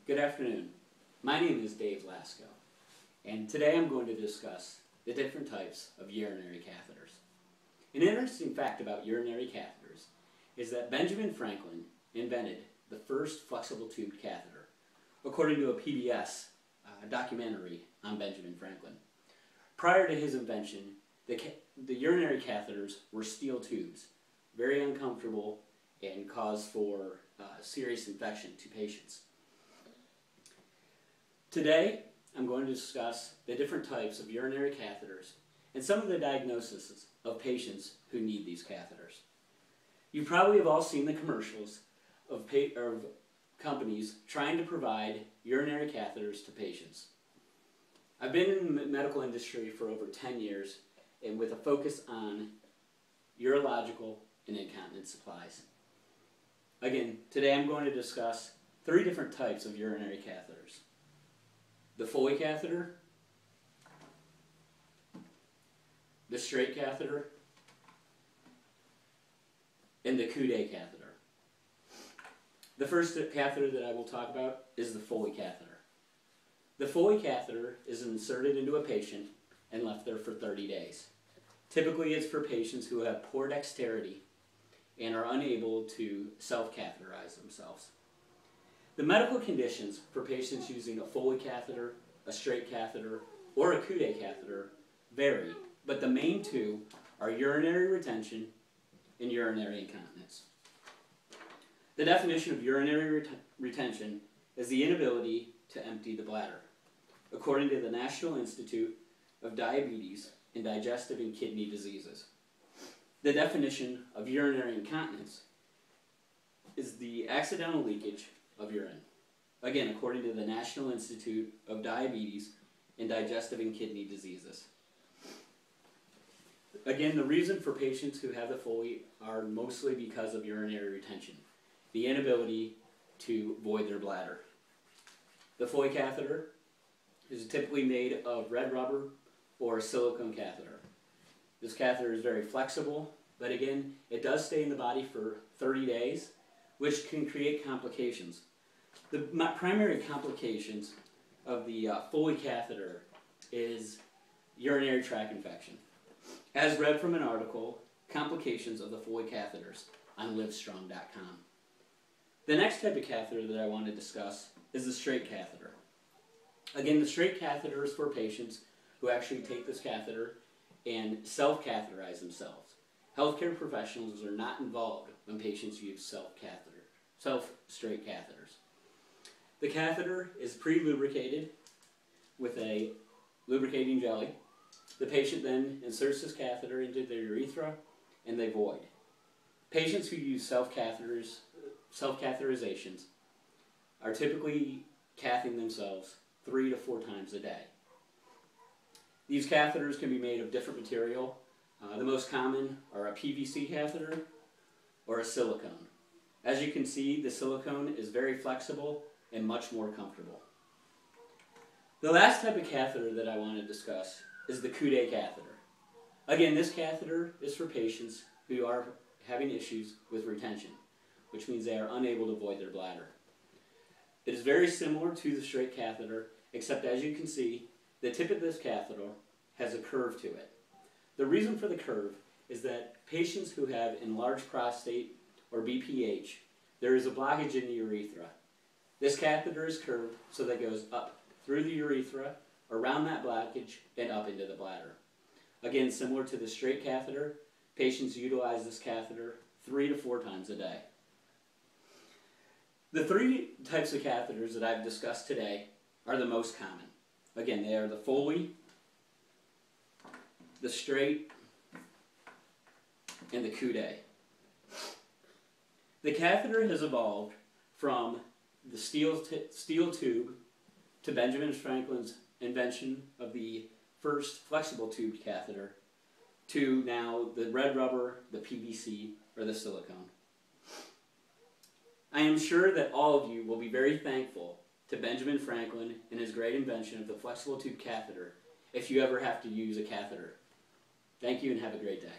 Good afternoon. My name is Dave Lasko, and today I'm going to discuss the different types of urinary catheters. An interesting fact about urinary catheters is that Benjamin Franklin invented the first flexible tubed catheter, according to a PBS documentary on Benjamin Franklin. Prior to his invention, the urinary catheters were steel tubes, very uncomfortable and caused for serious infection to patients. Today, I'm going to discuss the different types of urinary catheters and some of the diagnoses of patients who need these catheters. You probably have all seen the commercials of companies trying to provide urinary catheters to patients. I've been in the medical industry for over 10 years and with a focus on urological and incontinence supplies. Again, today I'm going to discuss 3 different types of urinary catheters. The Foley catheter, the straight catheter, and the Coude catheter. The first catheter that I will talk about is the Foley catheter. The Foley catheter is inserted into a patient and left there for 30 days. Typically it's for patients who have poor dexterity and are unable to self-catheterize themselves. The medical conditions for patients using a Foley catheter, a straight catheter, or a Coude catheter vary, but the main 2 are urinary retention and urinary incontinence. The definition of urinary retention is the inability to empty the bladder, according to the National Institute of Diabetes and Digestive and Kidney Diseases. The definition of urinary incontinence is the accidental leakage of urine. Again, according to the National Institute of Diabetes and Digestive and Kidney Diseases. Again, the reason for patients who have the Foley are mostly because of urinary retention, the inability to void their bladder. The Foley catheter is typically made of red rubber or a silicone catheter. This catheter is very flexible, but again, it does stay in the body for 30 days, which can create complications. The primary complications of the Foley catheter is urinary tract infection. As read from an article, Complications of the Foley Catheters on Livestrong.com. The next type of catheter that I want to discuss is the straight catheter. Again, the straight catheter is for patients who actually take this catheter and self-catheterize themselves. Healthcare professionals are not involved when patients use self-straight catheters. The catheter is pre-lubricated with a lubricating jelly. The patient then inserts this catheter into their urethra and they void. Patients who use self-catheterizations are typically cathing themselves 3 to 4 times a day. These catheters can be made of different material. The most common are a PVC catheter or a silicone. As you can see, the silicone is very flexible and much more comfortable. The last type of catheter that I want to discuss is the Coude catheter. Again, this catheter is for patients who are having issues with retention, which means they are unable to void their bladder. It is very similar to the straight catheter, except as you can see, the tip of this catheter has a curve to it. The reason for the curve is that patients who have enlarged prostate or BPH, there is a blockage in the urethra. This catheter is curved so that it goes up through the urethra, around that blockage, and up into the bladder. Again, similar to the straight catheter, patients utilize this catheter 3 to 4 times a day. The 3 types of catheters that I've discussed today are the most common. Again, they are the Foley, the straight, and the Coude. The catheter has evolved from the steel tube to Benjamin Franklin's invention of the first flexible tube catheter to now the red rubber, the PVC, or the silicone. I am sure that all of you will be very thankful to Benjamin Franklin and his great invention of the flexible tube catheter if you ever have to use a catheter. Thank you and have a great day.